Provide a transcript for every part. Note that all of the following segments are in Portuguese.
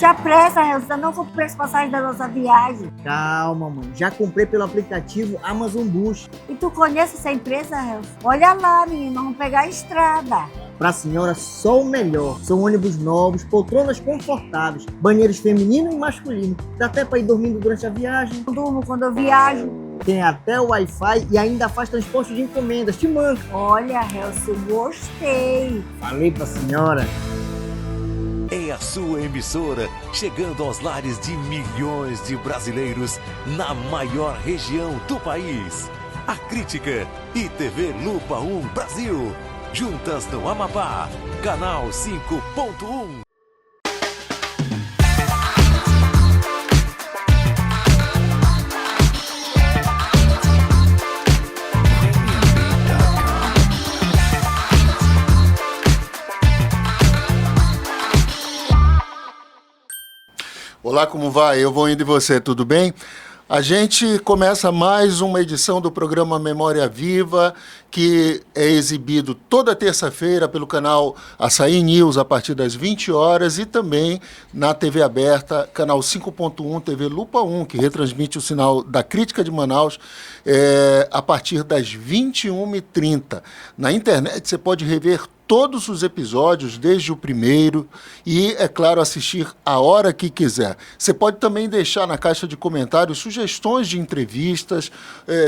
Te apressa, Relson, eu não comprei as passagens da nossa viagem. Calma, mãe. Já comprei pelo aplicativo Amazon Bus. E tu conhece essa empresa, Relson? Olha lá, menino, vamos pegar a estrada. Pra senhora, só o melhor. São ônibus novos, poltronas confortáveis, banheiros feminino e masculino. Dá até pra ir dormindo durante a viagem. Eu durmo quando eu viajo. Tem até o Wi-Fi e ainda faz transporte de encomendas. Te mando. Olha, Relson, gostei. Falei pra senhora. É a sua emissora, chegando aos lares de milhões de brasileiros na maior região do país. A Crítica e TV Lupa 1 Brasil, juntas no Amapá, canal 5.1. Olá, como vai? Eu vou indo e você, tudo bem? A gente começa mais uma edição do programa Memória Viva, que é exibido toda terça-feira pelo canal Açaí News a partir das 20 horas e também na TV aberta, canal 5.1 TV Lupa 1, que retransmite o sinal da Crítica de Manaus a partir das 21h30. Na internet você pode rever todos os episódios, desde o primeiro, e, é claro, assistir a hora que quiser. Você pode também deixar na caixa de comentários sugestões de entrevistas,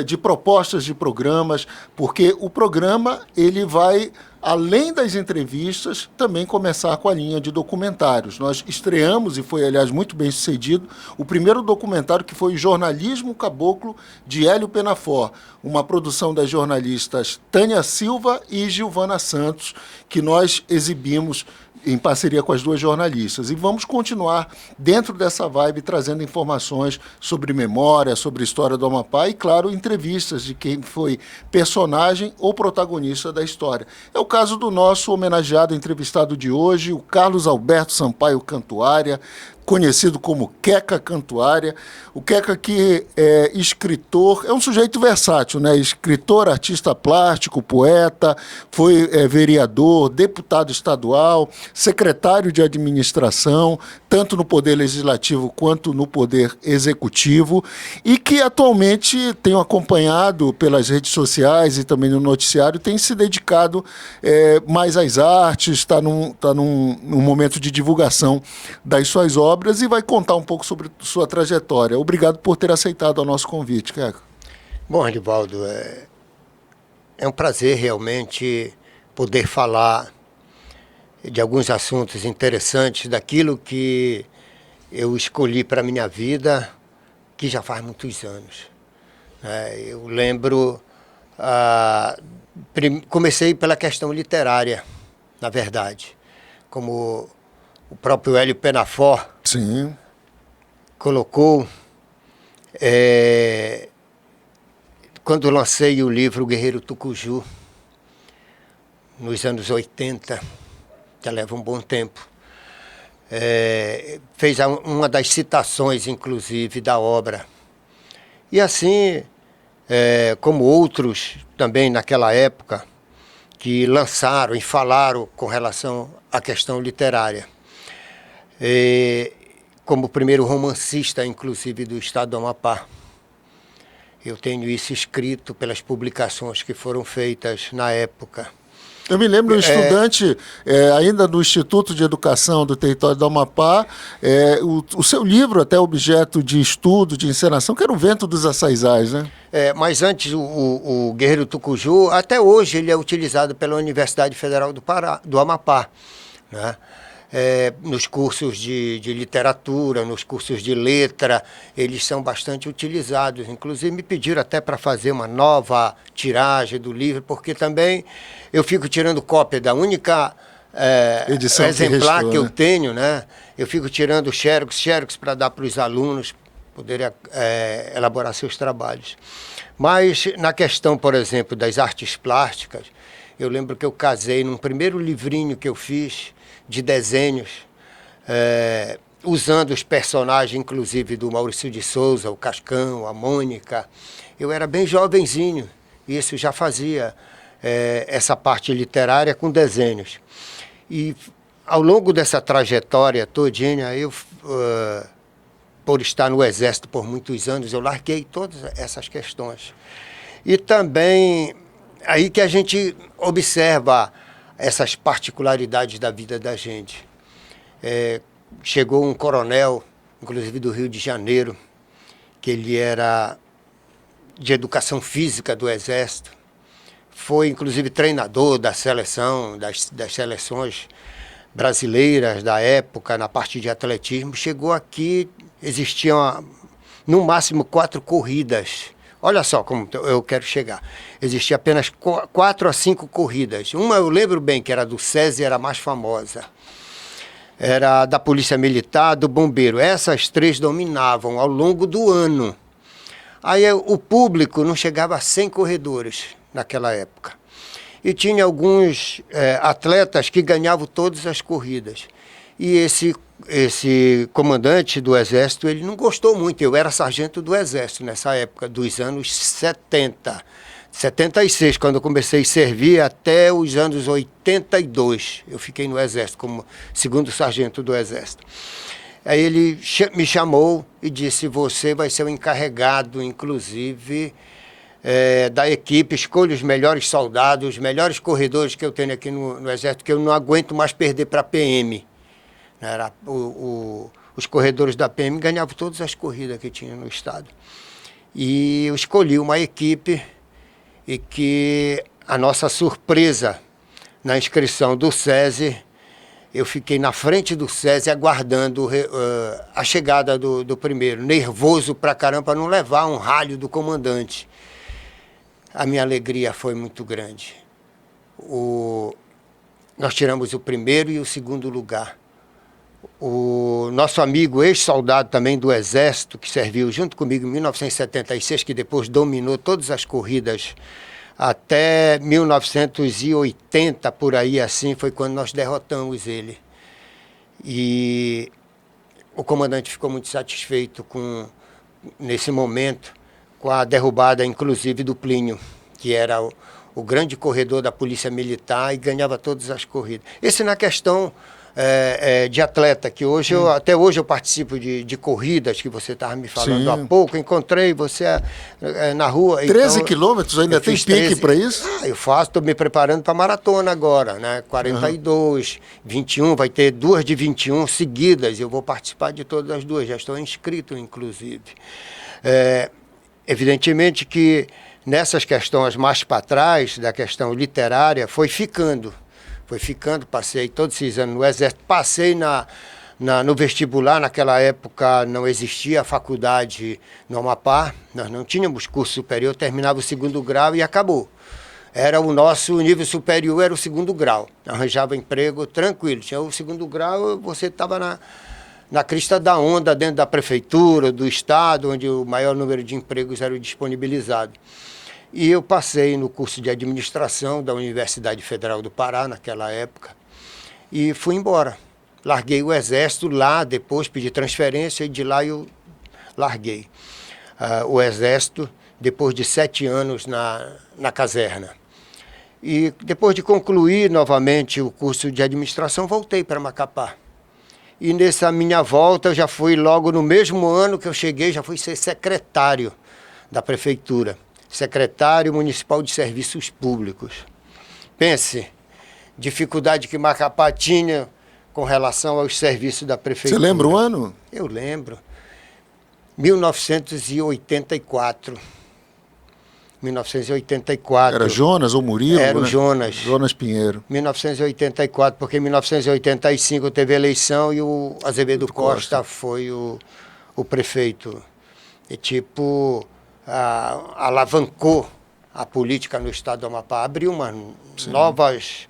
de propostas de programas, porque o programa ele vai, além das entrevistas, também começar com a linha de documentários. Nós estreamos, e foi, aliás, muito bem sucedido, o primeiro documentário, que foi Jornalismo Caboclo, de Hélio Penafor, uma produção das jornalistas Tânia Silva e Gilvana Santos, que nós exibimos em parceria com as duas jornalistas. E vamos continuar dentro dessa vibe, trazendo informações sobre memória, sobre a história do Amapá e, claro, entrevistas de quem foi personagem ou protagonista da história. É o caso do nosso homenageado entrevistado de hoje, o Carlos Alberto Sampaio Cantuária, conhecido como Queca Cantuária. O Queca, que é escritor, é um sujeito versátil, né? Escritor, artista plástico, poeta, foi vereador, deputado estadual, secretário de administração, tanto no Poder Legislativo quanto no Poder Executivo, e que atualmente tenho acompanhado pelas redes sociais e também no noticiário, tem se dedicado mais às artes, está num momento de divulgação das suas obras, e vai contar um pouco sobre sua trajetória. Obrigado por ter aceitado o nosso convite, Queca. Bom, Arivaldo, é um prazer realmente poder falar de alguns assuntos interessantes, daquilo que eu escolhi para a minha vida, que já faz muitos anos. Eu lembro, comecei pela questão literária, na verdade, como o próprio Hélio Penafor Sim. colocou, quando lancei o livro Guerreiro Tucuju, nos anos 80, já leva um bom tempo, fez uma das citações, inclusive, da obra. E assim, como outros também naquela época, que lançaram e falaram com relação à questão literária. Como primeiro romancista, inclusive, do estado do Amapá. Eu tenho isso escrito pelas publicações que foram feitas na época. Eu me lembro, estudante, ainda do Instituto de Educação do Território do Amapá, o seu livro, até objeto de estudo, de encenação, que era o Vento dos Açaizais, né? Mas antes, o Guerreiro Tucuju, até hoje, ele é utilizado pela Universidade Federal do Amapá, né? Nos cursos de literatura, nos cursos de letra, eles são bastante utilizados. Inclusive, me pediram até para fazer uma nova tiragem do livro, porque também eu fico tirando cópia da única edição exemplar que restou, que eu né? tenho, né? Eu fico tirando xerox para dar para os alunos poderem elaborar seus trabalhos. Mas, na questão, por exemplo, das artes plásticas, eu lembro que eu casei num primeiro livrinho que eu fiz, de desenhos, usando os personagens, inclusive, do Maurício de Souza, o Cascão, a Mônica. Eu era bem jovenzinho, e isso já fazia essa parte literária com desenhos. E, ao longo dessa trajetória todinha, eu por estar no Exército por muitos anos, eu larguei todas essas questões. E também aí que a gente observa essas particularidades da vida da gente. Chegou um coronel, inclusive do Rio de Janeiro, que ele era de educação física do Exército, foi inclusive treinador da seleção, das seleções brasileiras da época, na parte de atletismo. Chegou aqui, existiam no máximo 4 corridas. Olha só como eu quero chegar. Existia apenas 4 a 5 corridas. Uma eu lembro bem, que era do SESI, era a mais famosa. Era da Polícia Militar, do Bombeiro. Essas 3 dominavam ao longo do ano. Aí o público não chegava a 100 corredores naquela época. E tinha alguns atletas que ganhavam todas as corridas. E esse comandante do Exército, ele não gostou muito. Eu era sargento do Exército nessa época, dos anos 70. 76, quando eu comecei a servir, até os anos 82. Eu fiquei no Exército como segundo sargento do Exército. Aí ele me chamou e disse: você vai ser o encarregado, inclusive, da equipe, escolha os melhores soldados, os melhores corredores que eu tenho aqui no Exército, que eu não aguento mais perder para a PM. Os corredores da PM ganhavam todas as corridas que tinha no estado. E eu escolhi uma equipe e que, a nossa surpresa, na inscrição do SESI, eu fiquei na frente do SESI aguardando a chegada do primeiro, nervoso pra caramba, para não levar um ralho do comandante. A minha alegria foi muito grande. Nós tiramos o primeiro e o segundo lugar. O nosso amigo, ex-soldado também do Exército, que serviu junto comigo em 1976, que depois dominou todas as corridas até 1980, por aí assim, foi quando nós derrotamos ele. E o comandante ficou muito satisfeito nesse momento, com a derrubada, inclusive, do Plínio, que era o grande corredor da Polícia Militar e ganhava todas as corridas. Esse na questão de atleta, que hoje até hoje eu participo de corridas, que você estava me falando há pouco. Encontrei você na rua. 13 então, quilômetros, ainda tem pique para isso? Eu faço, estou me preparando para maratona agora, né? 42, 21, vai ter 2 de 21 seguidas, eu vou participar de todas as 2, já estou inscrito, inclusive. Evidentemente que nessas questões mais para trás, da questão literária, foi ficando, passei todos esses anos no Exército, passei no vestibular. Naquela época não existia a faculdade no Amapá, nós não tínhamos curso superior, terminava o 2º grau e acabou. Era o nosso nível superior, era o 2º grau, arranjava emprego tranquilo, tinha o 2º grau, você estava na crista da onda, dentro da prefeitura, do estado, onde o maior número de empregos era disponibilizado. E eu passei no curso de administração da Universidade Federal do Pará, naquela época, e fui embora. Larguei o Exército lá, depois pedi transferência, e de lá eu larguei o Exército, depois de 7 anos na caserna. E depois de concluir novamente o curso de administração, voltei para Macapá. E nessa minha volta, eu já fui logo no mesmo ano que eu cheguei, já fui ser secretário da prefeitura. Secretário Municipal de Serviços Públicos. Pense, dificuldade que Macapá tinha com relação aos serviços da prefeitura. Você lembra o ano? Eu lembro. 1984. 1984. Era Jonas ou Murilo? Era o né? Jonas. Jonas Pinheiro. 1984, porque em 1985 teve eleição e o Azevedo Costa foi o prefeito. E alavancou a política no estado do Amapá, abriu novas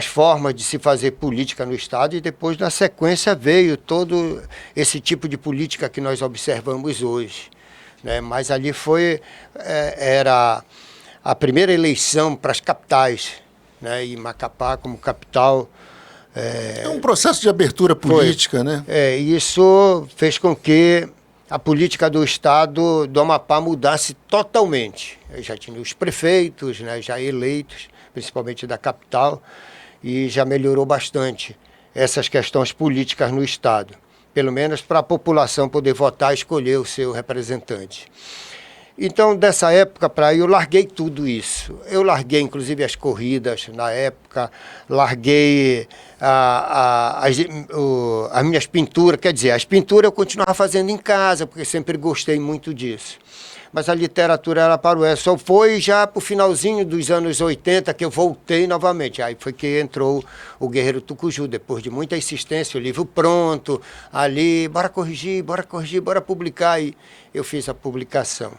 formas de se fazer política no estado, e depois, na sequência, veio todo esse tipo de política que nós observamos hoje, né? Mas ali era a primeira eleição para as capitais, né? E Macapá, como capital... É um processo de abertura política, né? Isso fez com que a política do estado do Amapá mudasse totalmente. Eu já tinha os prefeitos, né, já eleitos, principalmente da capital, e já melhorou bastante essas questões políticas no estado. pelo menos para a população poder votar e escolher o seu representante. Então, dessa época para aí, eu larguei tudo isso. Eu larguei, inclusive, as corridas na época, larguei as minhas pinturas. Quer dizer, as pinturas eu continuava fazendo em casa, porque sempre gostei muito disso. Mas a literatura ela parou. Só foi já para o finalzinho dos anos 80 que eu voltei novamente. Aí foi que entrou o Guerreiro Tucuju, depois de muita insistência, o livro pronto, ali, bora corrigir, bora publicar. E eu fiz a publicação.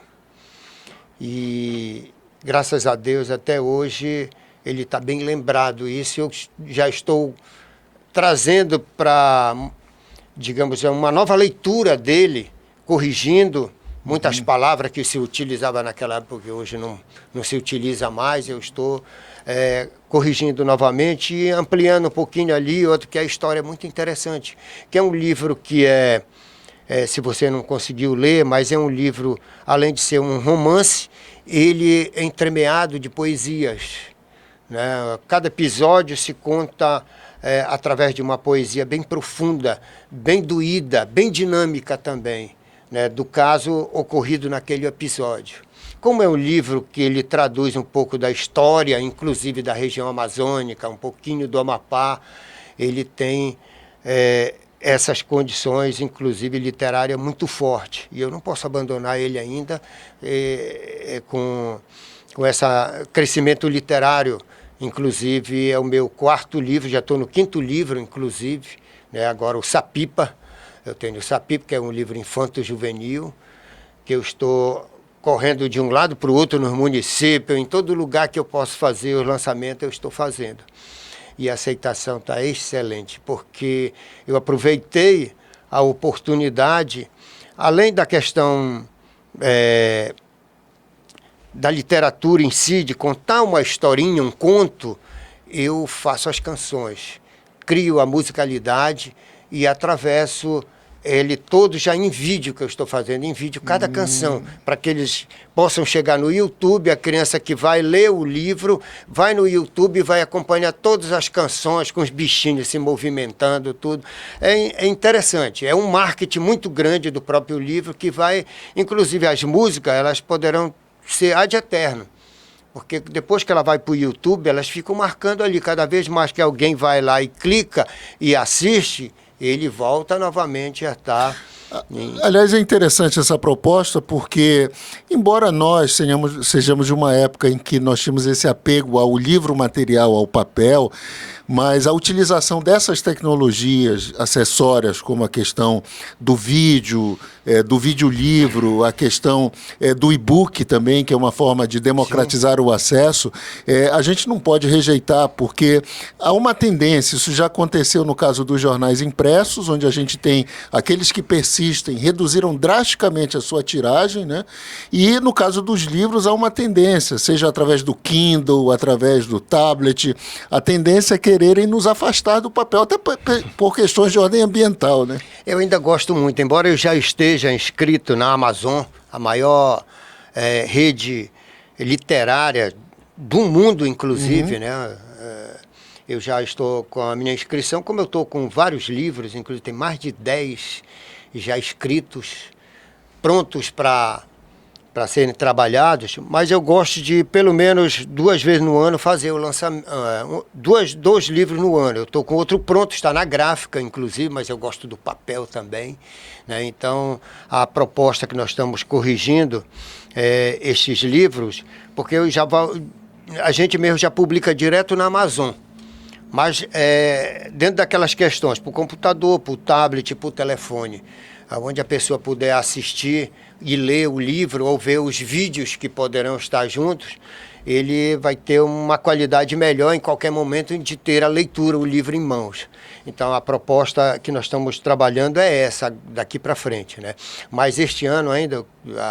E, graças a Deus, até hoje, ele está bem lembrado. Isso eu já estou trazendo para, digamos, uma nova leitura dele, corrigindo muitas palavras que se utilizava naquela época, que hoje não se utiliza mais. Eu estou corrigindo novamente e ampliando um pouquinho ali, outro que a história é muito interessante, que é um livro que se você não conseguiu ler, mas é um livro, além de ser um romance, ele é entremeado de poesias, né? Cada episódio se conta através de uma poesia bem profunda, bem doída, bem dinâmica também, né? Do caso ocorrido naquele episódio. Como é um livro que ele traduz um pouco da história, inclusive da região amazônica, um pouquinho do Amapá, ele tem essas condições, inclusive literárias, muito fortes. E eu não posso abandonar ele ainda com esse crescimento literário. Inclusive, é o meu 4º livro, já estou no 5º livro, inclusive, né? Agora o Sapipa. Eu tenho o Sapipa, que é um livro infanto-juvenil, que eu estou correndo de um lado para o outro nos municípios, em todo lugar que eu posso fazer os lançamentos, eu estou fazendo. E a aceitação está excelente, porque eu aproveitei a oportunidade, além da questão da literatura em si, de contar uma historinha, um conto, eu faço as canções, crio a musicalidade e atravesso ele todo já em vídeo, que eu estou fazendo em vídeo, cada canção, para que eles possam chegar no YouTube. A criança que vai ler o livro, vai no YouTube e vai acompanhar todas as canções, com os bichinhos se movimentando, tudo. É interessante, é um marketing muito grande do próprio livro, que vai, inclusive as músicas, elas poderão ser ad eterno. Porque depois que ela vai para o YouTube, elas ficam marcando ali, cada vez mais que alguém vai lá e clica e assiste, ele volta novamente a estar... Aliás, é interessante essa proposta, porque, embora nós sejamos de uma época em que nós tínhamos esse apego ao livro material, ao papel, mas a utilização dessas tecnologias acessórias, como a questão do vídeo, do videolivro, a questão do e-book também, que é uma forma de democratizar Sim. o acesso, a gente não pode rejeitar, porque há uma tendência, isso já aconteceu no caso dos jornais impressos, onde a gente tem aqueles que persistem, reduziram drasticamente a sua tiragem, né? E no caso dos livros há uma tendência, seja através do Kindle, através do tablet, a tendência é quererem nos afastar do papel, até por questões de ordem ambiental, né? Eu ainda gosto muito, embora eu já esteja inscrito na Amazon, a maior rede literária do mundo, inclusive, né? Eu já estou com a minha inscrição, como eu estou com vários livros, inclusive tem mais de 10 já escritos, prontos para serem trabalhados, mas eu gosto de, pelo menos 2 vezes no ano, fazer o lançamento, 2 livros no ano. Eu estou com outro pronto, está na gráfica, inclusive, mas eu gosto do papel também, né? Então, a proposta que nós estamos corrigindo estes livros, porque a gente mesmo já publica direto na Amazon, mas dentro daquelas questões, para o computador, para o tablet, para o telefone, onde a pessoa puder assistir e ler o livro ou ver os vídeos que poderão estar juntos, ele vai ter uma qualidade melhor em qualquer momento de ter a leitura, o livro em mãos. Então, a proposta que nós estamos trabalhando é essa, daqui para frente, né? Mas este ano ainda,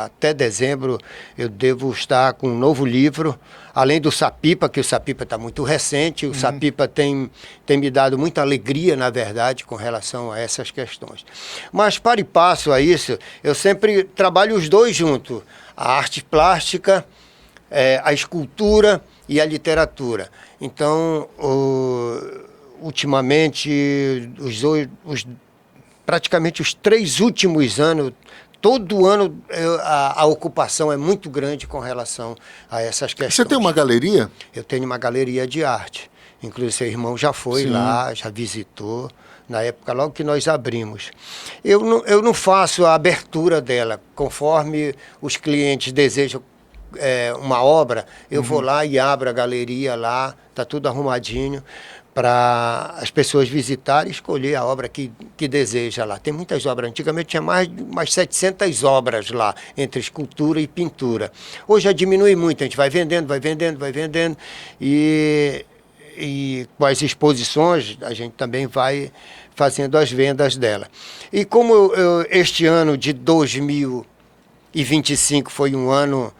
até dezembro, eu devo estar com um novo livro, além do Sapipa, que o Sapipa está muito recente. O Sapipa tem me dado muita alegria, na verdade, com relação a essas questões. Mas, para e passo a isso, eu sempre trabalho os dois juntos, a arte plástica, a escultura e a literatura. Então, ultimamente, praticamente os 3 últimos anos, todo ano a ocupação é muito grande com relação a essas questões. Você tem uma galeria? Eu tenho uma galeria de arte. Inclusive, seu irmão já foi lá, já visitou, na época logo que nós abrimos. Eu não faço a abertura dela, conforme os clientes desejam uma obra, eu vou lá e abro a galeria lá, está tudo arrumadinho, para as pessoas visitarem e escolher a obra que deseja lá. Tem muitas obras. Antigamente tinha mais 700 obras lá, entre escultura e pintura. Hoje já diminui muito, a gente vai vendendo, e com as exposições a gente também vai fazendo as vendas dela. E como este ano de 2025 foi um ano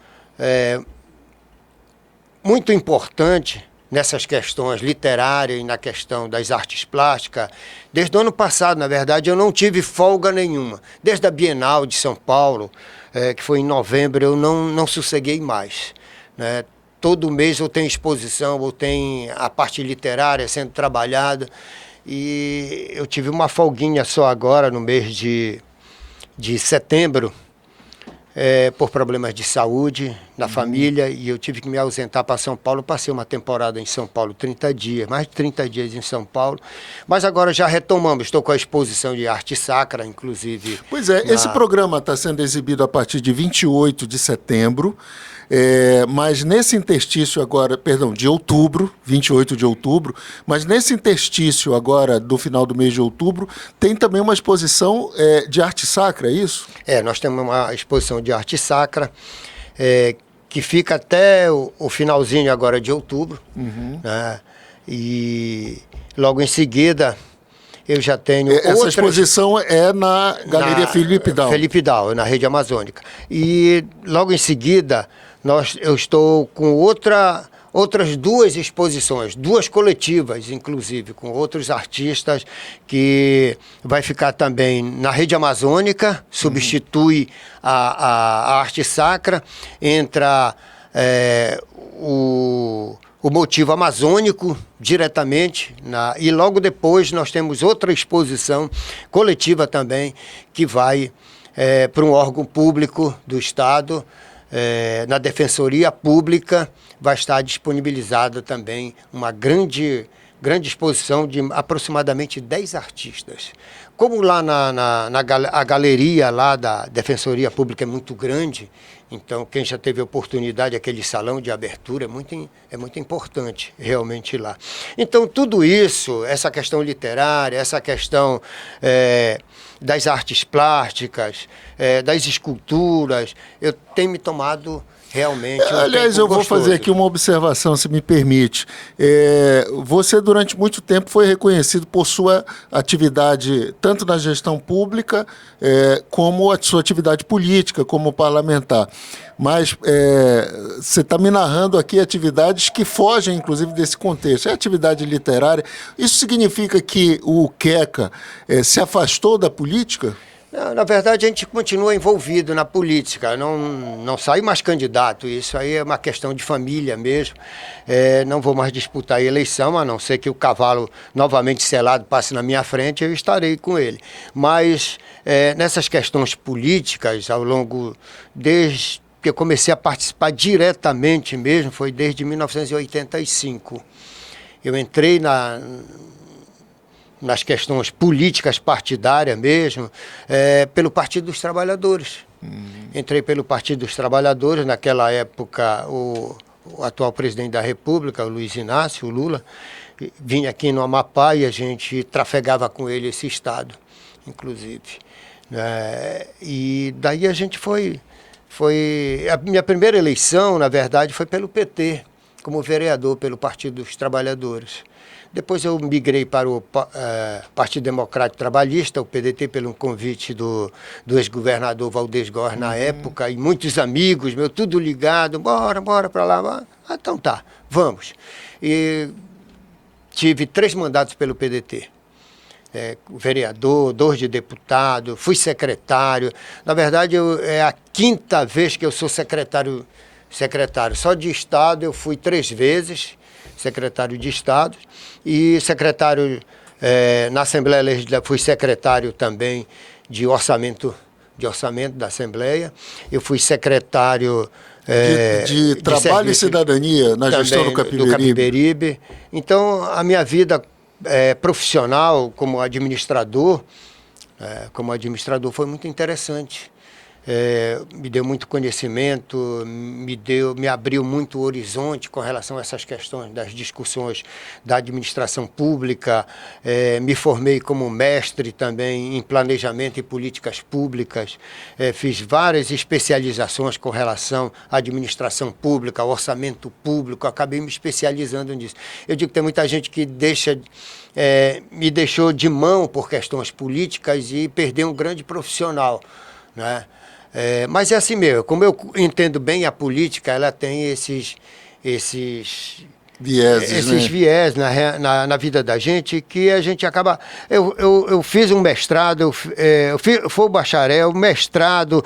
muito importante nessas questões literárias e na questão das artes plásticas, desde o ano passado, na verdade, eu não tive folga nenhuma. Desde a Bienal de São Paulo, que foi em novembro, eu não sosseguei mais, né? Todo mês eu tenho exposição, eu tenho a parte literária sendo trabalhada, e eu tive uma folguinha só agora, no mês de setembro, por problemas de saúde na família, e eu tive que me ausentar para São Paulo. Passei uma temporada em São Paulo, 30 dias, mais de 30 dias em São Paulo, mas agora já retomamos, estou com a exposição de arte sacra, inclusive. Pois é, esse programa está sendo exibido a partir de 28 de setembro, mas nesse interstício agora, perdão, de outubro, 28 de outubro, mas nesse interstício agora do final do mês de outubro, tem também uma exposição de arte sacra, é isso? Nós temos uma exposição de arte sacra, que fica até o finalzinho agora de outubro, né? E logo em seguida eu já tenho Essa exposição é na Galeria Felipe Dal. Felipe Dal, na Rede Amazônica. E logo em seguida eu estou com outras 2 exposições, 2 coletivas, inclusive, com outros artistas, que vai ficar também na Rede Amazônica, substitui a arte sacra, entra o motivo amazônico diretamente, e logo depois nós temos outra exposição coletiva também, que vai para um órgão público do Estado, na Defensoria Pública, vai estar disponibilizada também uma grande exposição de aproximadamente 10 artistas. Como lá a galeria lá da Defensoria Pública é muito grande, então quem já teve oportunidade, aquele salão de abertura, é muito importante realmente lá. Então tudo isso, essa questão literária, essa questão das artes plásticas, das esculturas, eu tenho me tomado realmente aliás, eu vou fazer aqui uma observação, se me permite. Você, durante muito tempo, foi reconhecido por sua atividade, tanto na gestão pública, como a sua atividade política, como parlamentar. Mas você está me narrando aqui atividades que fogem, inclusive, desse contexto. É atividade literária. Isso significa que o Queca se afastou da política? Não, na verdade, a gente continua envolvido na política, não sai mais candidato, isso aí é uma questão de família mesmo. Não vou mais disputar a eleição, a não ser que o cavalo novamente selado passe na minha frente, eu estarei com ele. Mas nessas questões políticas, desde que eu comecei a participar diretamente mesmo, foi desde 1985. Eu entrei nas questões políticas partidárias mesmo, pelo Partido dos Trabalhadores. Entrei pelo Partido dos Trabalhadores, naquela época o atual presidente da República, o Luiz Inácio, o Lula, vinha aqui no Amapá e a gente trafegava com ele esse estado, inclusive. E daí a gente foi... A minha primeira eleição, na verdade, foi pelo PT, como vereador pelo Partido dos Trabalhadores. Depois eu migrei para o Partido Democrático Trabalhista, o PDT, pelo convite do ex-governador Valdez Góes na época, e muitos amigos meus, tudo ligado, bora para lá. Então tá, vamos. E tive 3 mandatos pelo PDT. Vereador, 2 de deputado, fui secretário. Na verdade, é a 5ª vez que eu sou secretário. Só de Estado eu fui 3 vezes, secretário de Estado, e secretário Na Assembleia Legislativa fui secretário também de orçamento da Assembleia. Eu fui secretário de Trabalho e Cidadania na gestão do Capiberibe. Então, a minha vida profissional como administrador foi muito interessante. Me deu muito conhecimento, me abriu muito o horizonte com relação a essas questões das discussões da administração pública. Me formei como mestre também em planejamento e políticas públicas. Fiz várias especializações com relação à administração pública, ao orçamento público. Acabei me especializando nisso. Eu digo que tem muita gente que me deixou de mão por questões políticas e perdeu um grande profissional, né? Mas é assim mesmo, como eu entendo bem a política, ela tem esses viés na vida da gente, que a gente acaba... Eu fiz um mestrado, fui bacharel, mestrado,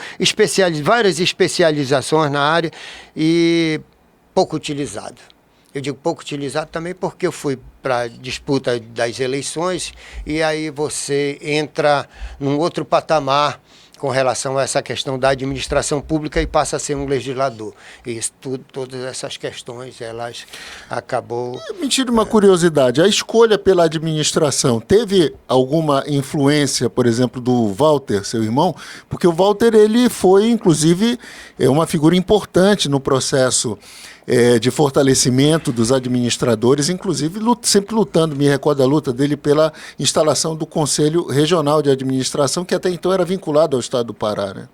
várias especializações na área e pouco utilizado. Eu digo pouco utilizado também porque eu fui para a disputa das eleições e aí você entra num outro patamar com relação a essa questão da administração pública e passa a ser um legislador. E todas essas questões, elas acabou... Me tira uma curiosidade, a escolha pela administração teve alguma influência, por exemplo, do Walter, seu irmão? Porque o Walter, ele foi, inclusive, uma figura importante no processo de fortalecimento dos administradores, inclusive sempre lutando, me recordo da luta dele pela instalação do Conselho Regional de Administração, que até então era vinculado ao Estado do Pará, né?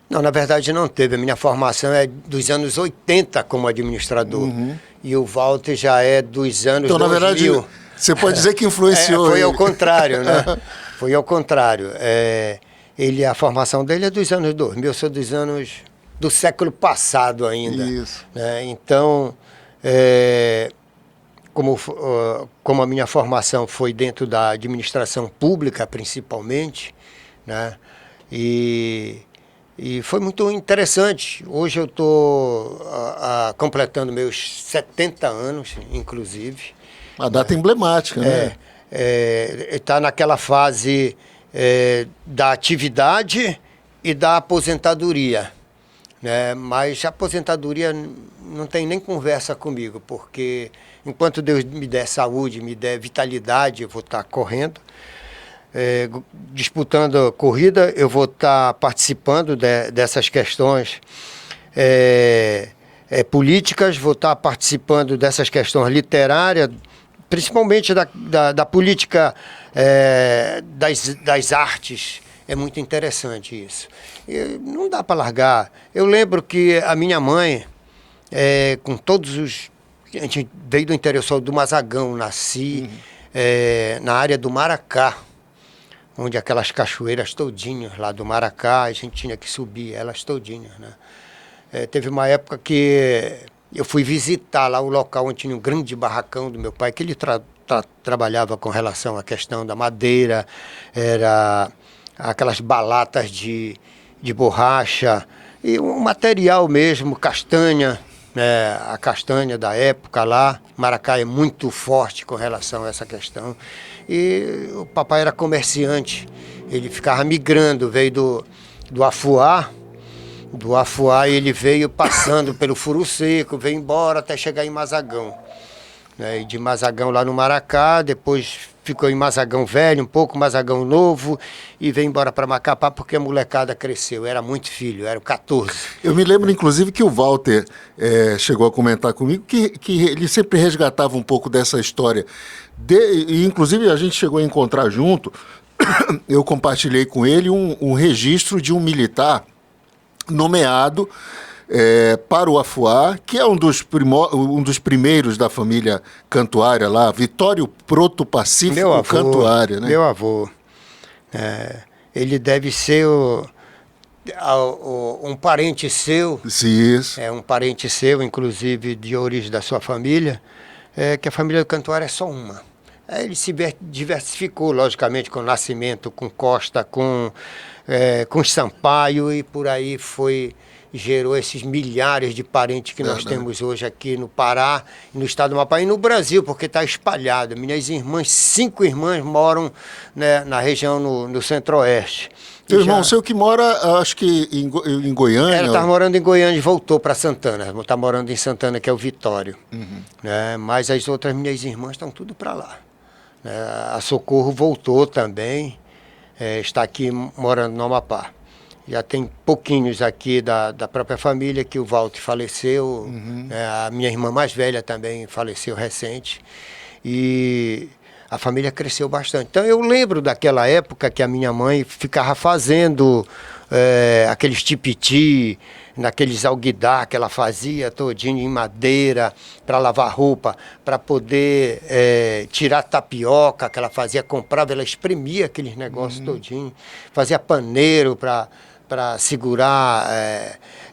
Não, na verdade não teve. A minha formação é dos anos 80 como administrador. Uhum. E o Walter já é dos anos 2000. Então, na verdade, você pode dizer que influenciou. Foi ao contrário, né? Foi ao contrário. A formação dele é dos anos 2000. Eu sou dos anos... do século passado ainda. Isso. Né? Então, como a minha formação foi dentro da administração pública, principalmente, né? E foi muito interessante. Hoje eu estou completando meus 70 anos, inclusive. Uma data emblemática, né? Está naquela fase da atividade e da aposentadoria. Mas a aposentadoria não tem nem conversa comigo, porque enquanto Deus me der saúde, me der vitalidade, eu vou estar correndo, disputando a corrida, eu vou estar participando dessas questões políticas, vou estar participando dessas questões literárias, principalmente da política das artes. É muito interessante isso. Não dá para largar. Eu lembro que a minha mãe, com todos os... A gente veio do interior sul do Mazagão, nasci na área do Maracá, onde aquelas cachoeiras todinhas lá do Maracá, a gente tinha que subir elas todinhas, né? Teve uma época que eu fui visitar lá o local onde tinha um grande barracão do meu pai, que ele trabalhava com relação à questão da madeira, era... aquelas balatas de borracha e um material mesmo, castanha, a castanha da época lá. Maracá é muito forte com relação a essa questão. E o papai era comerciante, ele ficava migrando, veio do Afuá. Do Afuá ele veio passando pelo Furo Seco, veio embora até chegar em Mazagão. E de Mazagão lá no Maracá, depois ficou em Mazagão Velho, um pouco Mazagão Novo, e veio embora para Macapá porque a molecada cresceu. Era muito filho, eram 14. Eu me lembro, inclusive, que o Walter chegou a comentar comigo que ele sempre resgatava um pouco dessa história. E, inclusive, a gente chegou a encontrar junto, eu compartilhei com ele um registro de um militar nomeado para o Afuá, que é um dos primeiros da família Cantuária lá, Vitório Proto-Pacífico Cantuária, né? Meu avô. Ele deve ser um parente seu. Isso. Um parente seu, inclusive de origem da sua família, que a família Cantuária é só uma. Ele se diversificou, logicamente, com o Nascimento, com Costa, com Sampaio, e por aí foi gerou esses milhares de parentes que nós temos hoje aqui no Pará, no estado do Amapá e no Brasil, porque está espalhado. Minhas irmãs, 5 irmãs moram, né, na região no Centro-Oeste. Teu irmão seu que mora, acho que em Goiânia. Ela estava morando em Goiânia e voltou para Santana. Está morando em Santana, que é o Vitório. Né? Mas as outras minhas irmãs estão tudo para lá. Né? A Socorro voltou também, está aqui morando no Amapá. Já tem pouquinhos aqui da própria família, que o Walter faleceu, a minha irmã mais velha também faleceu recente, e a família cresceu bastante. Então eu lembro daquela época que a minha mãe ficava fazendo aqueles tipiti, naqueles alguidar que ela fazia todinho em madeira, para lavar roupa, para poder tirar tapioca que ela fazia, comprava, ela espremia aqueles negócios todinho, fazia paneiro para segurar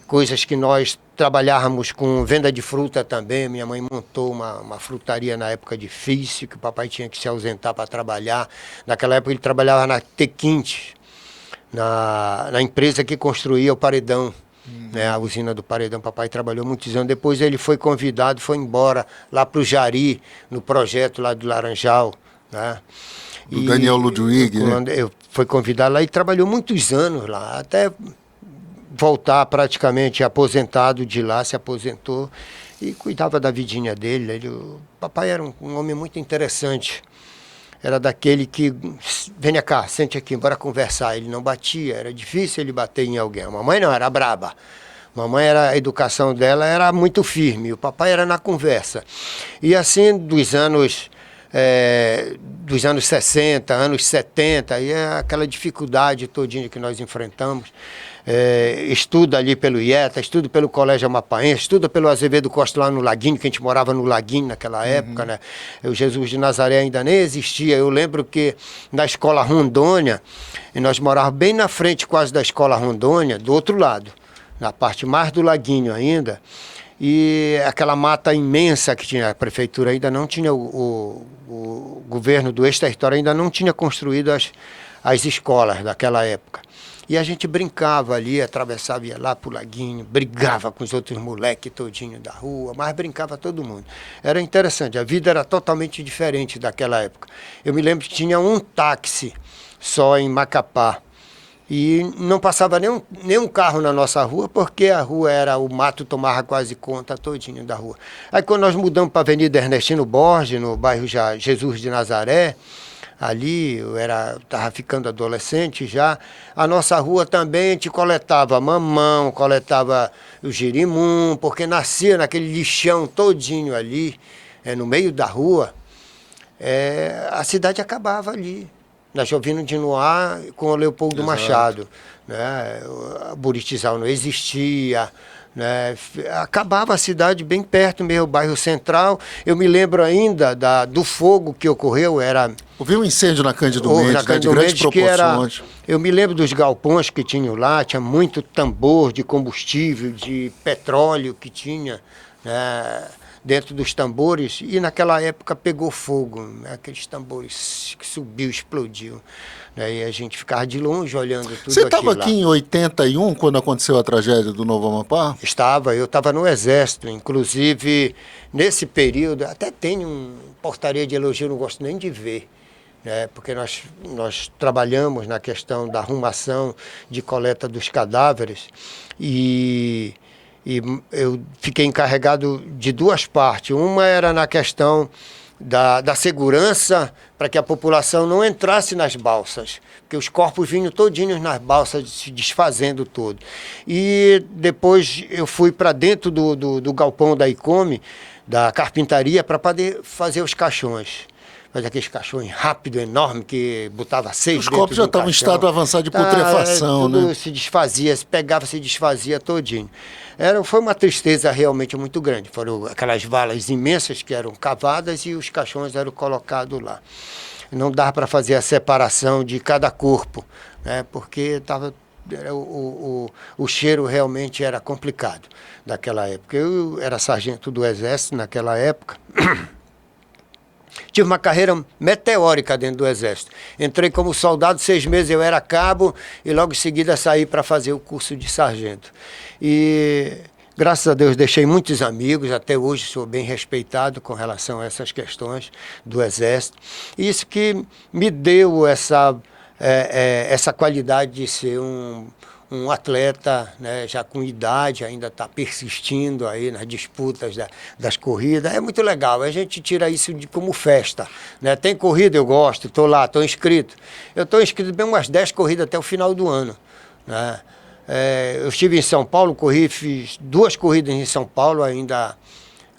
coisas que nós trabalhávamos com venda de fruta também. Minha mãe montou uma frutaria na época difícil, que o papai tinha que se ausentar para trabalhar. Naquela época ele trabalhava na Tequinte, na empresa que construía o paredão, né, a usina do paredão. Papai trabalhou muitos anos. Depois ele foi convidado, foi embora lá para o Jari, no projeto lá do Laranjal, né? Do Daniel Ludwig, né? Eu fui convidado lá e trabalhou muitos anos lá, até voltar praticamente aposentado de lá, se aposentou e cuidava da vidinha dele. O papai era um homem muito interessante. Era daquele que, venha cá, sente aqui, bora conversar. Ele não batia, era difícil ele bater em alguém. A mamãe não, era braba. A mamãe, a educação dela era muito firme, o papai era na conversa. E assim, dos anos 60, anos 70, e é aquela dificuldade todinha que nós enfrentamos. Estuda ali pelo IETA, estuda pelo Colégio Amapaense, estuda pelo Azevedo Costa lá no Laguinho, que a gente morava no Laguinho naquela época, né? O Jesus de Nazaré ainda nem existia. Eu lembro que na Escola Rondônia, e nós morávamos bem na frente quase da Escola Rondônia, do outro lado, na parte mais do Laguinho ainda, e aquela mata imensa que tinha, a prefeitura ainda não tinha, o governo do ex-território ainda não tinha construído as escolas daquela época. E a gente brincava ali, atravessava, ia lá pro Laguinho, brigava com os outros moleques todinho da rua, mas brincava todo mundo. Era interessante, a vida era totalmente diferente daquela época. Eu me lembro que tinha um táxi só em Macapá, e não passava nenhum carro na nossa rua, porque a rua o mato tomava quase conta todinho da rua. Aí quando nós mudamos para a Avenida Ernestino Borges, no bairro Jesus de Nazaré, ali eu estava ficando adolescente já, a nossa rua também a gente coletava mamão, coletava o girimum, porque nascia naquele lixão todinho ali, no meio da rua, a cidade acabava ali. Na Jovino de Noá com o Leopoldo Machado, né? O Buritizal não existia, né? Acabava a cidade bem perto mesmo, o bairro Central. Eu me lembro ainda do fogo que ocorreu, houve um incêndio na Cândido Mendes, de grandes proporções. Eu me lembro dos galpões que tinham lá, tinha muito tambor de combustível, de petróleo que tinha, né, dentro dos tambores, e naquela época pegou fogo, né, aqueles tambores que subiu, explodiu, né, e a gente ficava de longe olhando tudo aquilo. Você estava aqui em 81, quando aconteceu a tragédia do Novo Amapá? Eu estava no Exército, inclusive nesse período, até tem uma portaria de elogio, não gosto nem de ver, né, porque nós trabalhamos na questão da arrumação de coleta dos cadáveres, e eu fiquei encarregado de duas partes. Uma era na questão da segurança, para que a população não entrasse nas balsas, porque os corpos vinham todinhos nas balsas, se desfazendo todo. E depois eu fui para dentro do galpão da ICOME, da carpintaria, para poder fazer os caixões. Mas aqueles caixões rápidos, enormes, que botava 6 Os corpos já estavam em estado avançado de putrefação, tudo, né? Se desfazia, se pegava, se desfazia todinho. Foi uma tristeza realmente muito grande. Foram aquelas valas imensas que eram cavadas e os caixões eram colocados lá. Não dava para fazer a separação de cada corpo, né? Porque o cheiro realmente era complicado naquela época. Eu era sargento do Exército naquela época. Tive uma carreira meteórica dentro do Exército. Entrei como soldado, 6 meses eu era cabo e logo em seguida saí para fazer o curso de sargento. E graças a Deus deixei muitos amigos, até hoje sou bem respeitado com relação a essas questões do Exército. Isso que me deu essa qualidade de ser um atleta, né, já com idade, ainda está persistindo aí nas disputas das corridas. É muito legal, a gente tira isso como festa. Né? Tem corrida, eu gosto, estou lá, estou inscrito. Eu estou inscrito bem umas 10 corridas até o final do ano. Né? Eu estive em São Paulo, fiz 2 corridas em São Paulo ainda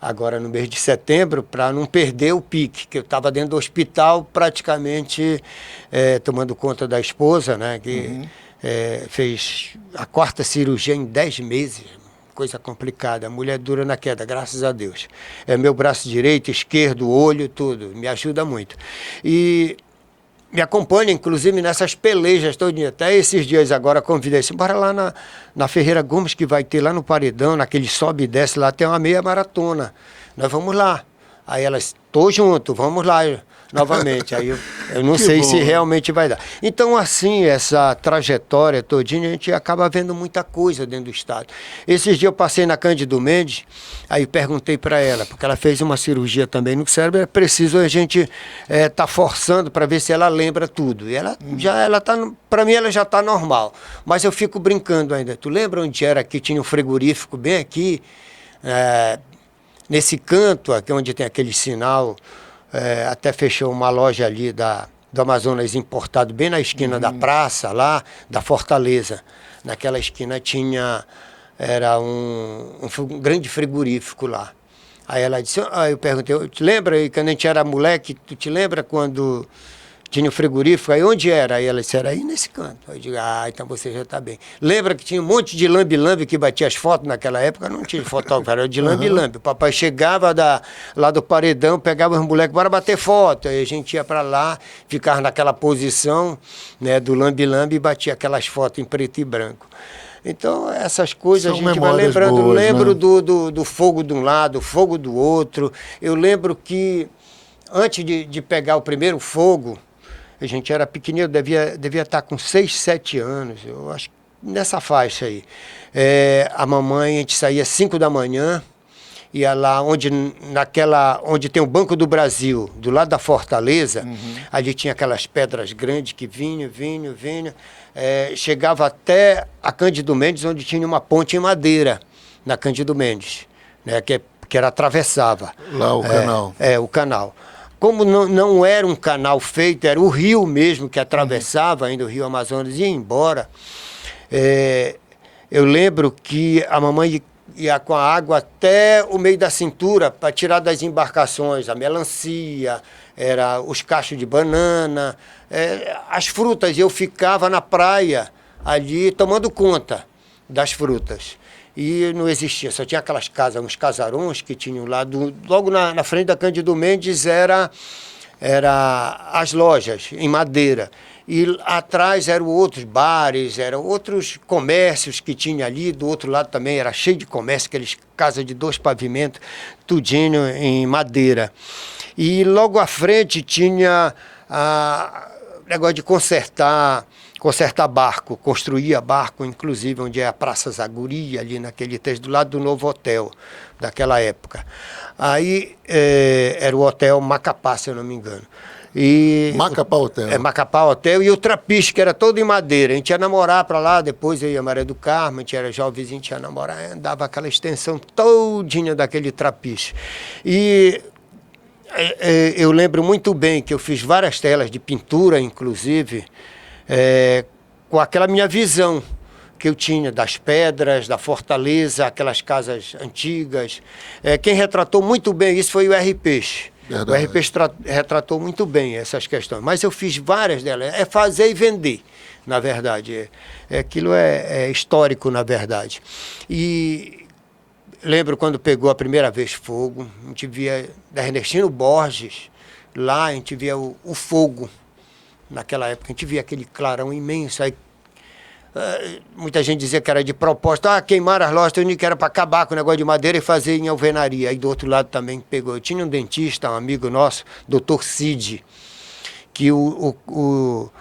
agora no mês de setembro, para não perder o pique, que eu estava dentro do hospital praticamente tomando conta da esposa, né, que fez a 4ª cirurgia em 10 meses, coisa complicada, a mulher dura na queda, graças a Deus. É meu braço direito, esquerdo, olho, tudo, me ajuda muito. E me acompanha, inclusive, nessas pelejas todinha. Até esses dias agora convidei, bora lá na Ferreira Gomes, que vai ter lá no Paredão, naquele sobe e desce, lá tem uma meia maratona. Nós vamos lá. Aí elas, tô junto, vamos lá novamente. Aí eu não sei se realmente vai dar. Então, assim, essa trajetória todinha, a gente acaba vendo muita coisa dentro do estado. Esses dias eu passei na Cândido Mendes, aí perguntei para ela, porque ela fez uma cirurgia também no cérebro, é preciso a gente tá forçando para ver se ela lembra tudo. E ela tá, para mim ela já está normal, mas eu fico brincando ainda. Tu lembra onde era que tinha um frigorífico bem aqui, nesse canto aqui onde tem aquele sinal, até fechou uma loja ali do Amazonas Importado, bem na esquina da praça lá, da Fortaleza. Naquela esquina era um grande frigorífico lá. Aí ela disse, eu perguntei, te lembra aí, quando a gente era moleque, tu te lembra quando tinha um frigorífico? Aí onde era? Aí ela disse, era aí nesse canto. Aí eu digo, então você já está bem. Lembra que tinha um monte de lambe-lambe que batia as fotos naquela época? Não tinha fotógrafo, era de lambe-lambe. O papai chegava lá do Paredão, pegava os moleques, bora bater foto. Aí a gente ia para lá, ficava naquela posição, né, do lambe-lambe e batia aquelas fotos em preto e branco. Então, essas coisas a gente vai lembrando. Boas, lembro, né? do fogo de um lado, fogo do outro. Eu lembro que antes de pegar o primeiro fogo, a gente era pequenininho, devia estar com 6, 7 anos, eu acho que nessa faixa aí. A mamãe, a gente saía às 5 da manhã, ia lá onde tem o Banco do Brasil, do lado da Fortaleza, ali tinha aquelas pedras grandes que vinham, chegava até a Cândido Mendes, onde tinha uma ponte em madeira, na Cândido Mendes, né, que era atravessava. Lá o canal. O canal. Como não era um canal feito, era o rio mesmo que atravessava, ainda o rio Amazonas, ia embora. Eu lembro que a mamãe ia com a água até o meio da cintura para tirar das embarcações a melancia, os cachos de banana, as frutas. Eu ficava na praia ali tomando conta das frutas. E não existia, só tinha aquelas casas, uns casarões que tinham lá, logo na frente da Cândido Mendes era as lojas em madeira. E atrás eram outros bares, eram outros comércios que tinha ali, do outro lado também era cheio de comércio, aquelas casas de 2 pavimentos, tudinho em madeira. E logo à frente tinha negócio de consertar barco, construía barco, inclusive, onde é a Praça Zaguri, ali naquele trecho, do lado do novo hotel daquela época. Aí era o Hotel Macapá, se eu não me engano. Macapá Hotel. Macapá Hotel e o Trapiche, que era todo em madeira. A gente ia namorar para lá, depois eu ia a Maria do Carmo, a gente era jovenzinho, a gente ia namorar, andava aquela extensão todinha daquele Trapiche. E eu lembro muito bem que eu fiz várias telas de pintura, inclusive, com aquela minha visão que eu tinha das pedras, da Fortaleza, aquelas casas antigas. Quem retratou muito bem isso foi o R. Peixe. Verdade. O R. Peixe retratou muito bem essas questões, mas eu fiz várias delas. É fazer e vender, na verdade. Aquilo é histórico, na verdade. E lembro quando pegou a primeira vez fogo, a gente via da Ernestino Borges, lá a gente via o fogo. Naquela época, a gente via aquele clarão imenso. Aí muita gente dizia que era de propósito, queimar as lojas, que era para acabar com o negócio de madeira e fazer em alvenaria. Aí do outro lado também pegou. Eu tinha um dentista, um amigo nosso, Dr. Cid, que o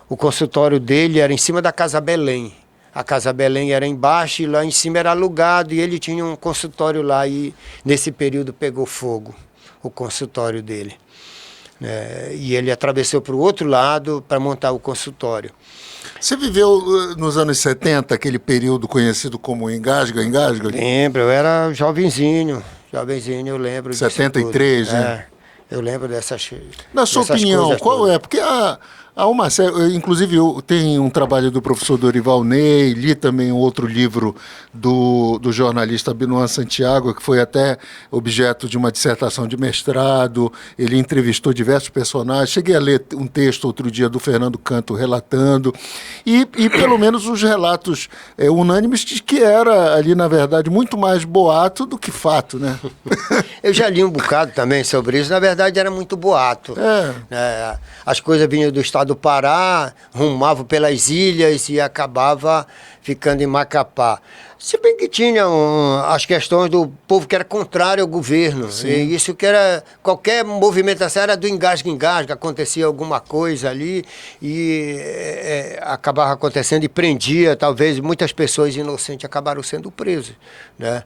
consultório dele era em cima da Casa Belém. A Casa Belém era embaixo e lá em cima era alugado, e ele tinha um consultório lá, e nesse período pegou fogo o consultório dele. E ele atravessou para o outro lado para montar o consultório. Você viveu nos anos 70, aquele período conhecido como engasga? Lembro, eu era jovenzinho, eu lembro. 73, né? Eu lembro dessas. Na sua opinião, qual é? Porque há uma série, inclusive tem um trabalho do professor Dorival Ney, li também um outro livro do jornalista Benoît Santiago, que foi até objeto de uma dissertação de mestrado. Ele entrevistou diversos personagens. Cheguei a ler um texto outro dia do Fernando Canto relatando, e pelo menos os relatos unânimes de que era ali, na verdade, muito mais boato do que fato, né? Eu já li um bocado também sobre isso. Na verdade, era muito boato. As coisas vinham do estado do Pará, rumavam pelas ilhas e acabava ficando em Macapá. Se bem que tinha as questões do povo que era contrário ao governo. E isso que era, qualquer movimentação era do engasga, acontecia alguma coisa ali e acabava acontecendo e prendia, talvez muitas pessoas inocentes acabaram sendo presas, né?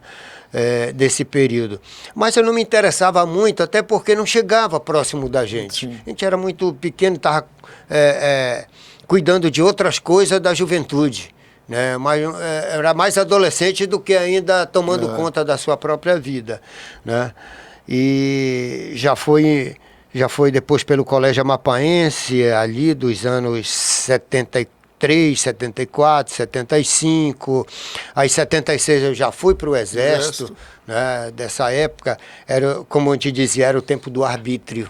Desse período. Mas eu não me interessava muito, até porque não chegava próximo da gente. Sim. A gente era muito pequeno, estava cuidando de outras coisas da juventude, né? Mas era mais adolescente do que ainda tomando conta da sua própria vida, né? E já foi depois pelo Colégio Amapaense, ali dos anos 73, 74, 75, aí 76 eu já fui para o Exército, né? Dessa época, era, como a gente dizia, era o tempo do arbítrio,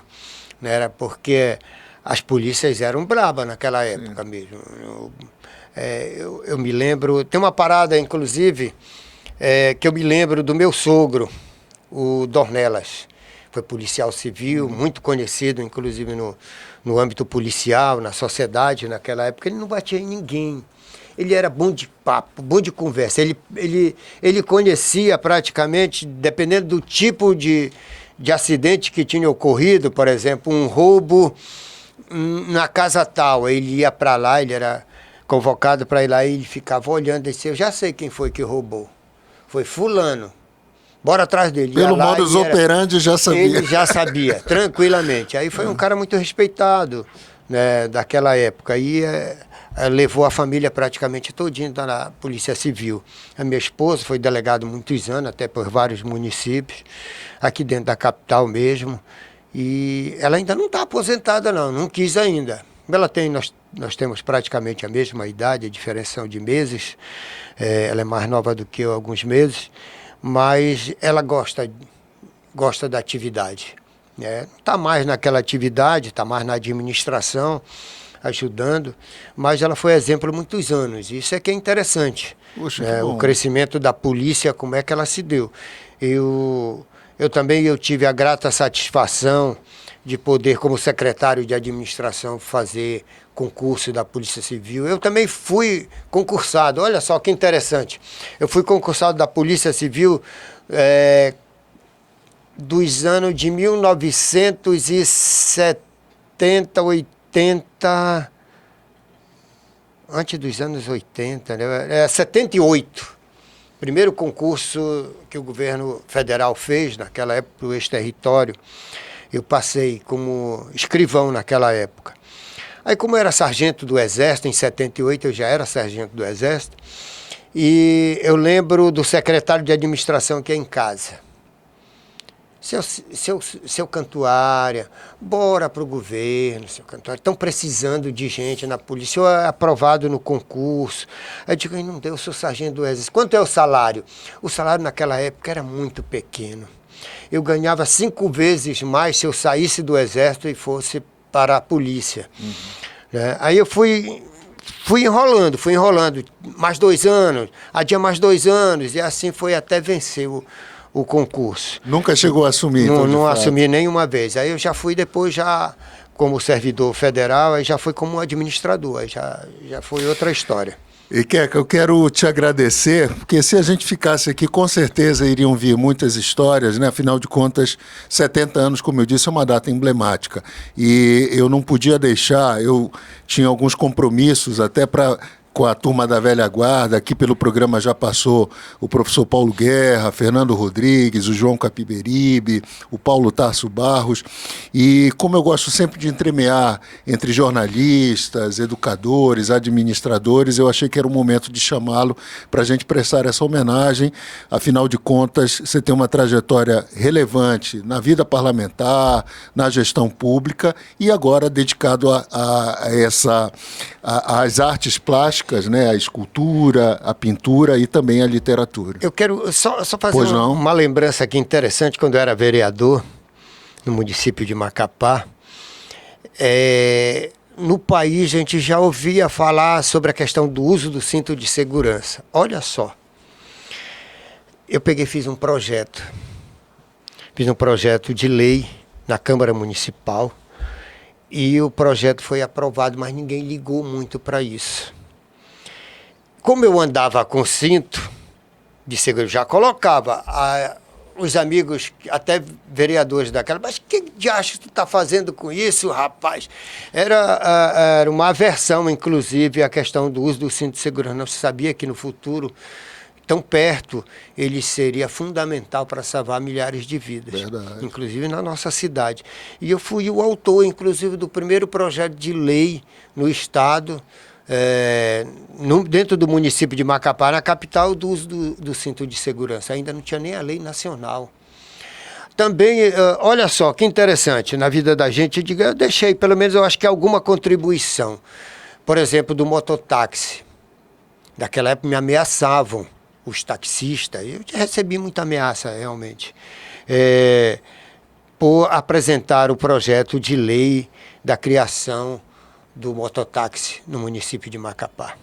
né? Era porque as polícias eram brabas naquela época mesmo. Eu me lembro, tem uma parada, inclusive, que eu me lembro do meu sogro, o Dornelas. Foi policial civil, muito conhecido, inclusive no âmbito policial, na sociedade naquela época. Ele não batia em ninguém. Ele era bom de papo, bom de conversa. Ele conhecia praticamente, dependendo do tipo de acidente que tinha ocorrido, por exemplo, um roubo na casa tal. Ele ia para lá, ele era convocado para ir lá e ele ficava olhando e disse: eu já sei quem foi que roubou. Foi fulano. Bora atrás dele. Pelo modus operandi já sabia. Ele já sabia, tranquilamente. Aí foi um cara muito respeitado, né, daquela época. E levou a família praticamente todinha na Polícia Civil. A minha esposa foi delegada muitos anos, até por vários municípios, aqui dentro da capital mesmo. E ela ainda não está aposentada, não quis ainda. Nós temos praticamente a mesma idade, a diferença de meses. Ela é mais nova do que eu, alguns meses. Mas ela gosta da atividade, né? Não está mais naquela atividade, está mais na administração, ajudando, mas ela foi exemplo há muitos anos. Isso é que é interessante. Poxa, né? O crescimento da polícia, como é que ela se deu. Eu também tive a grata satisfação de poder, como secretário de administração, fazer concurso da Polícia Civil. Eu também fui concursado, olha só que interessante. Eu fui concursado da Polícia Civil dos anos de 1970, 80, antes dos anos 80, né? 78. Primeiro concurso que o governo federal fez naquela época para o ex-território. Eu passei como escrivão naquela época. Aí, como eu era sargento do Exército, em 78 eu já era sargento do Exército, e eu lembro do secretário de administração que é em casa. Seu Cantuária, bora para o governo, seu Cantuária, estão precisando de gente na polícia, eu aprovado no concurso. Aí eu digo, não deu, eu sou sargento do Exército. Quanto é o salário? O salário naquela época era muito pequeno. Eu ganhava 5 vezes mais se eu saísse do Exército e fosse para a polícia. Né? Aí eu fui enrolando, mais 2 anos, adia mais 2 anos, e assim foi até vencer o concurso. Nunca chegou a assumir? Não assumi nenhuma vez. Aí eu já fui depois, já como servidor federal, aí já fui como administrador, aí já foi outra história. E Queca, eu quero te agradecer, porque se a gente ficasse aqui, com certeza iriam vir muitas histórias, né? Afinal de contas, 70 anos, como eu disse, é uma data emblemática. E eu não podia deixar, eu tinha alguns compromissos até com a turma da velha guarda. Aqui pelo programa já passou o professor Paulo Guerra, Fernando Rodrigues, o João Capiberibe, o Paulo Tarso Barros. E como eu gosto sempre de entremear entre jornalistas, educadores, administradores, eu achei que era o momento de chamá-lo para a gente prestar essa homenagem. Afinal de contas, você tem uma trajetória relevante na vida parlamentar, na gestão pública e agora dedicado às artes plásticas, né? A escultura, a pintura e também a literatura. Eu quero só fazer uma lembrança aqui interessante. Quando eu era vereador no município de Macapá, no país a gente já ouvia falar sobre a questão do uso do cinto de segurança. Olha só, eu fiz um projeto de lei na Câmara Municipal e o projeto foi aprovado, mas ninguém ligou muito para isso. Como eu andava com cinto de segurança, já colocava os amigos, até vereadores daquela, mas que diacho tu está fazendo com isso, rapaz? Era uma aversão, inclusive, à questão do uso do cinto de segurança. Não se sabia que no futuro, tão perto, ele seria fundamental para salvar milhares de vidas. Verdade. Inclusive na nossa cidade. E eu fui o autor, inclusive, do primeiro projeto de lei no Estado, dentro do município de Macapá, na capital, do uso do cinto de segurança. Ainda não tinha nem a lei nacional. Também, olha só, que interessante, na vida da gente, eu deixei, pelo menos eu acho que alguma contribuição. Por exemplo, do mototáxi. Daquela época me ameaçavam os taxistas, eu recebi muita ameaça, realmente, por apresentar o projeto de lei da criação do mototáxi no município de Macapá.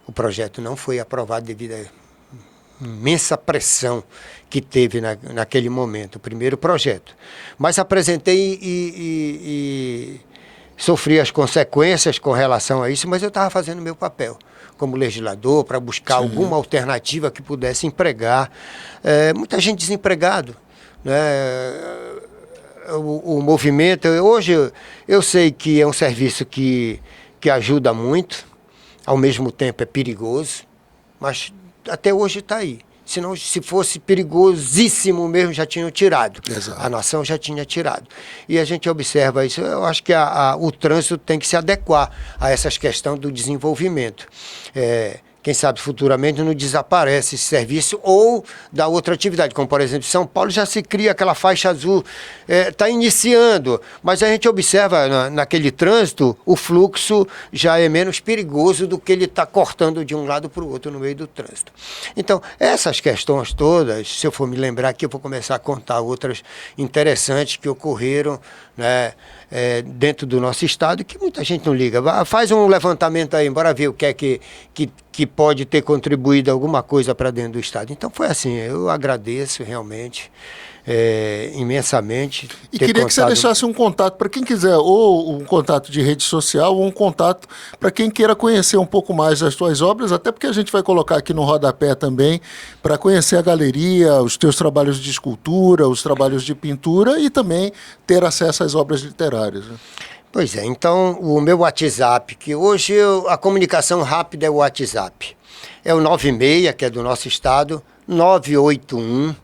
O projeto não foi aprovado devido à imensa pressão que teve naquele momento, o primeiro projeto. Mas apresentei e sofri as consequências com relação a isso, mas eu estava fazendo o meu papel como legislador para buscar alguma alternativa que pudesse empregar. Muita gente desempregado, né? O movimento, hoje eu sei que é um serviço que ajuda muito, ao mesmo tempo é perigoso, mas até hoje está aí. Senão, se fosse perigosíssimo mesmo, já tinham tirado. Exato. A nação já tinha tirado. E a gente observa isso. Eu acho que o trânsito tem que se adequar a essas questões do desenvolvimento. Quem sabe futuramente não desaparece esse serviço ou da outra atividade, como por exemplo, São Paulo já se cria aquela faixa azul, está iniciando, mas a gente observa naquele trânsito, o fluxo já é menos perigoso do que ele está cortando de um lado para o outro no meio do trânsito. Então, essas questões todas, se eu for me lembrar aqui, eu vou começar a contar outras interessantes que ocorreram, né, dentro do nosso estado, que muita gente não liga. Faz um levantamento aí, bora ver o que é que pode ter contribuído alguma coisa para dentro do estado. Então foi assim, eu agradeço realmente, imensamente. E queria que você deixasse um contato para quem quiser, ou um contato de rede social, ou um contato para quem queira conhecer um pouco mais das tuas obras, até porque a gente vai colocar aqui no rodapé também, para conhecer a galeria, os teus trabalhos de escultura, os trabalhos de pintura e também ter acesso às obras literárias, né? Pois é, então o meu WhatsApp, que hoje a comunicação rápida é o WhatsApp, é o 96, que é do nosso estado, 981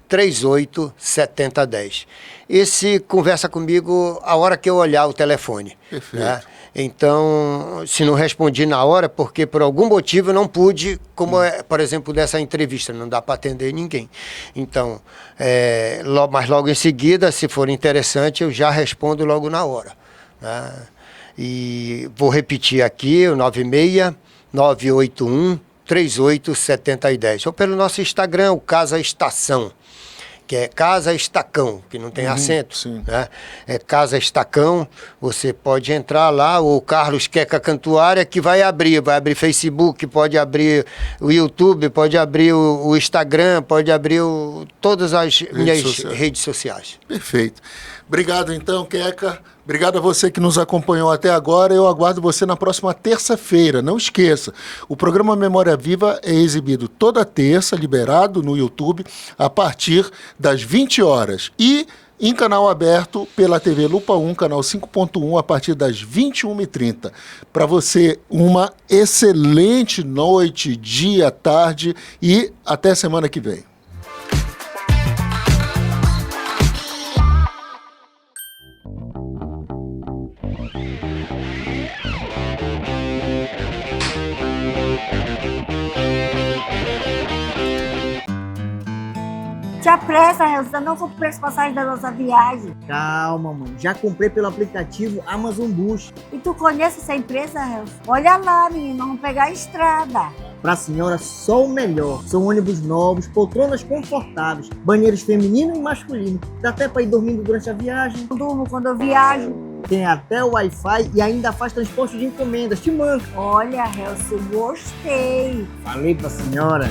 38 7010. Esse conversa comigo a hora que eu olhar o telefone. Perfeito. Né? Então, se não respondi na hora, porque por algum motivo eu não pude, como por exemplo, dessa entrevista, não dá para atender ninguém. Então, mas logo em seguida, se for interessante, eu já respondo logo na hora. Né? E vou repetir aqui, o 96 981 38 7010. Ou pelo nosso Instagram, o Casa Estação, que é Casa Estacão, que não tem acento, né? É Casa Estacão, você pode entrar lá, o Carlos Queca Cantuária, que vai abrir Facebook, pode abrir o YouTube, pode abrir o Instagram, pode abrir todas as minhas redes sociais. Perfeito. Obrigado então, Queca. Obrigado a você que nos acompanhou até agora. Eu aguardo você na próxima terça-feira. Não esqueça, o programa Memória Viva é exibido toda terça, liberado no YouTube, a partir das 20 horas. E em canal aberto pela TV Lupa 1, canal 5.1, a partir das 21h30. Para você, uma excelente noite, dia, tarde e até semana que vem. Te apressa, Helson, eu não comprei as passagens da nossa viagem. Calma, mãe. Já comprei pelo aplicativo Amazon Bus. E tu conhece essa empresa, Helson? Olha lá, menino, vamos pegar a estrada. Pra senhora, só o melhor. São ônibus novos, poltronas confortáveis, banheiros feminino e masculino. Dá até pra ir dormindo durante a viagem. Eu durmo quando eu viajo. Tem até o Wi-Fi e ainda faz transporte de encomendas. Te mando. Olha, Helson, gostei. Falei pra senhora.